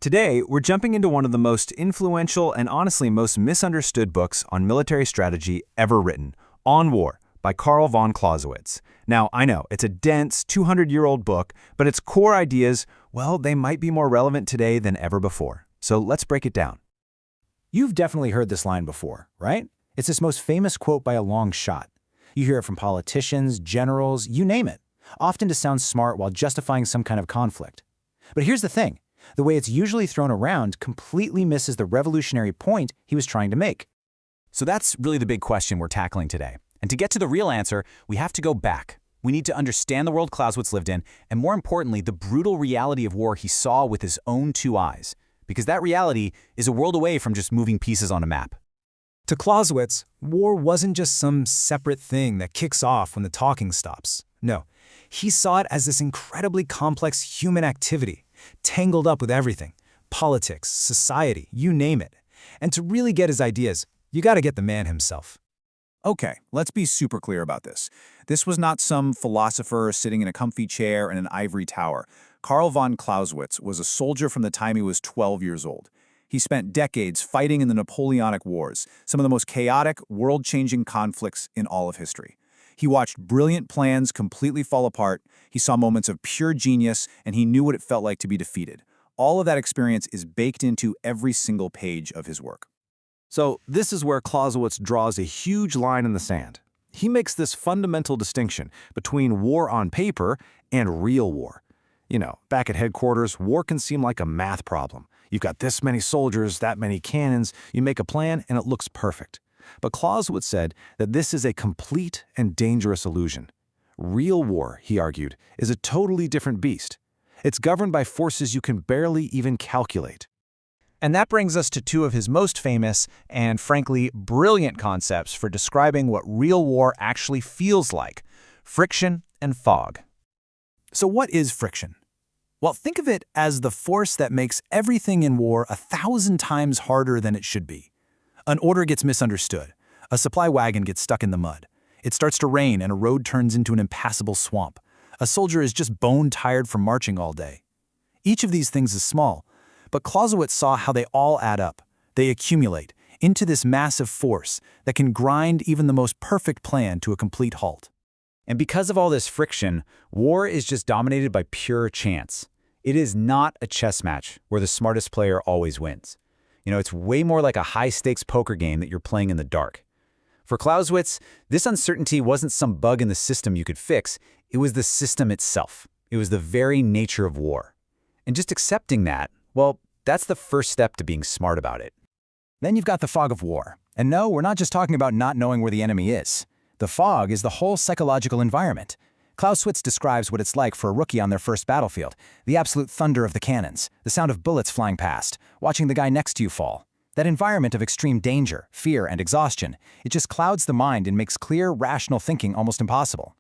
Today, we're jumping into one of the most influential and honestly most misunderstood books on military strategy ever written, On War, by Carl von Clausewitz. Now, I know, it's a dense, 200-year-old book, but its core ideas, well, they might be more relevant today than ever before. So let's break it down. You've definitely heard this line before, right? It's this most famous quote by a long shot. You hear it from politicians, generals, you name it, often to sound smart while justifying some kind of conflict. But here's the thing. The way it's usually thrown around completely misses the revolutionary point he was trying to make. So that's really the big question we're tackling today. And to get to the real answer, we have to go back. We need to understand the world Clausewitz lived in, and more importantly, the brutal reality of war he saw with his own two eyes. Because that reality is a world away from just moving pieces on a map. To Clausewitz, war wasn't just some separate thing that kicks off when the talking stops. No, he saw it as this incredibly complex human activity, tangled up with everything, politics, society, you name it. And to really get his ideas, you gotta get the man himself. Okay, let's be super clear about this. This was not some philosopher sitting in a comfy chair in an ivory tower. Carl von Clausewitz was a soldier from the time he was 12 years old. He spent decades fighting in the Napoleonic Wars, some of the most chaotic, world-changing conflicts in all of history. He watched brilliant plans completely fall apart, he saw moments of pure genius, and he knew what it felt like to be defeated. All of that experience is baked into every single page of his work. So this is where Clausewitz draws a huge line in the sand. He makes this fundamental distinction between war on paper and real war. You know, back at headquarters, war can seem like a math problem. You've got this many soldiers, that many cannons, you make a plan and it looks perfect. But Clausewitz said that this is a complete and dangerous illusion. Real war, he argued, is a totally different beast. It's governed by forces you can barely even calculate. And that brings us to two of his most famous and, frankly, brilliant concepts for describing what real war actually feels like: friction and fog. So what is friction? Well, think of it as the force that makes everything in war 1,000 times harder than it should be. An order gets misunderstood. A supply wagon gets stuck in the mud. It starts to rain and a road turns into an impassable swamp. A soldier is just bone-tired from marching all day. Each of these things is small, but Clausewitz saw how they all add up. They accumulate into this massive force that can grind even the most perfect plan to a complete halt. And because of all this friction, war is just dominated by pure chance. It is not a chess match where the smartest player always wins. You know, it's way more like a high-stakes poker game that you're playing in the dark. For Clausewitz, this uncertainty wasn't some bug in the system you could fix, it was the system itself. It was the very nature of war. And just accepting that, well, that's the first step to being smart about it. Then you've got the fog of war. And no, we're not just talking about not knowing where the enemy is. The fog is the whole psychological environment. Clausewitz describes what it's like for a rookie on their first battlefield, the absolute thunder of the cannons, the sound of bullets flying past, watching the guy next to you fall. That environment of extreme danger, fear, and exhaustion, it just clouds the mind and makes clear, rational thinking almost impossible.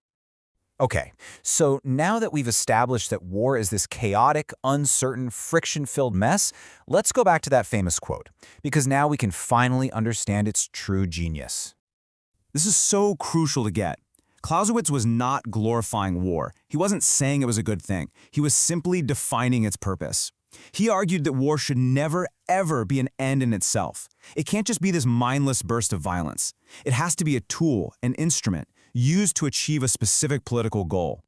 Okay, so now that we've established that war is this chaotic, uncertain, friction-filled mess, let's go back to that famous quote, because now we can finally understand its true genius. This is so crucial to get. Clausewitz was not glorifying war. He wasn't saying it was a good thing. He was simply defining its purpose. He argued that war should never, ever be an end in itself. It can't just be this mindless burst of violence. It has to be a tool, an instrument, used to achieve a specific political goal.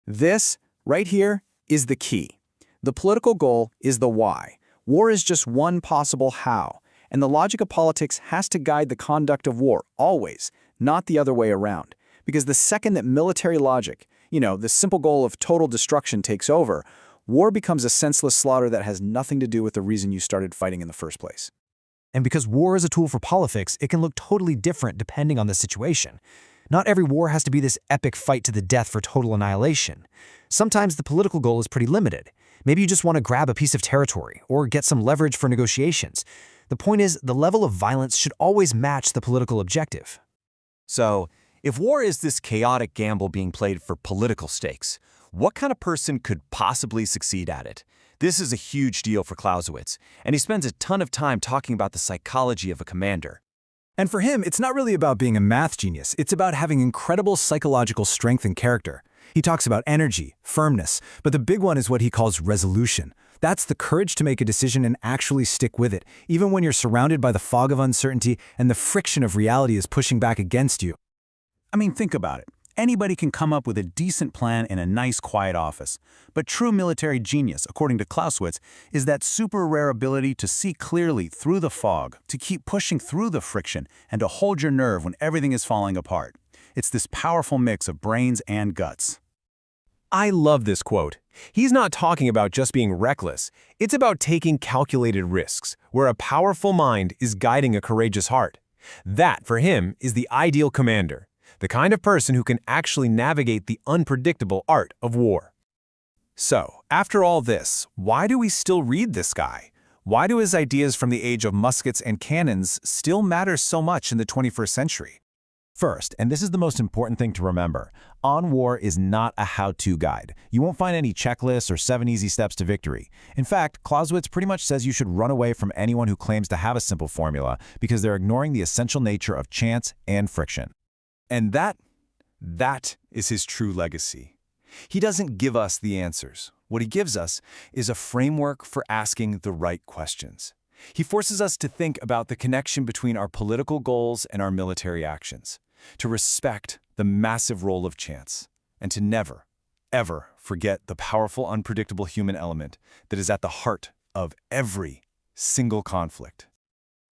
This, right here, is the key. The political goal is the why. War is just one possible how, and the logic of politics has to guide the conduct of war, always, not the other way around. Because the second that military logic, the simple goal of total destruction takes over, war becomes a senseless slaughter that has nothing to do with the reason you started fighting in the first place. And because war is a tool for politics, it can look totally different depending on the situation. Not every war has to be this epic fight to the death for total annihilation. Sometimes the political goal is pretty limited. Maybe you just want to grab a piece of territory or get some leverage for negotiations. The point is, the level of violence should always match the political objective. So, if war is this chaotic gamble being played for political stakes, what kind of person could possibly succeed at it? This is a huge deal for Clausewitz, and he spends a ton of time talking about the psychology of a commander. And for him, it's not really about being a math genius. It's about having incredible psychological strength and character. He talks about energy, firmness, but the big one is what he calls resolution. That's the courage to make a decision and actually stick with it, even when you're surrounded by the fog of uncertainty and the friction of reality is pushing back against you. I mean, think about it. Anybody can come up with a decent plan in a nice, quiet office. But true military genius, according to Clausewitz, is that super rare ability to see clearly through the fog, to keep pushing through the friction, and to hold your nerve when everything is falling apart. It's this powerful mix of brains and guts. I love this quote. He's not talking about just being reckless. It's about taking calculated risks, where a powerful mind is guiding a courageous heart. That, for him, is the ideal commander, the kind of person who can actually navigate the unpredictable art of war. So, after all this, why do we still read this guy? Why do his ideas from the age of muskets and cannons still matter so much in the 21st century? First, and this is the most important thing to remember, On War is not a how-to guide. You won't find any checklists or 7 easy steps to victory. In fact, Clausewitz pretty much says you should run away from anyone who claims to have a simple formula because they're ignoring the essential nature of chance and friction. And that is his true legacy. He doesn't give us the answers. What he gives us is a framework for asking the right questions. He forces us to think about the connection between our political goals and our military actions, to respect the massive role of chance, and to never, ever forget the powerful, unpredictable human element that is at the heart of every single conflict.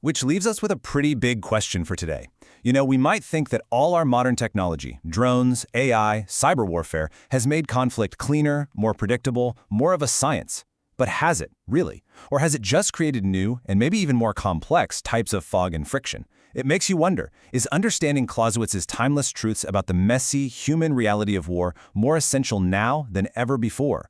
Which leaves us with a pretty big question for today. You know, we might think that all our modern technology, drones, AI, cyber warfare, has made conflict cleaner, more predictable, more of a science. But has it, really? Or has it just created new, and maybe even more complex, types of fog and friction? It makes you wonder, is understanding Clausewitz's timeless truths about the messy, human reality of war more essential now than ever before?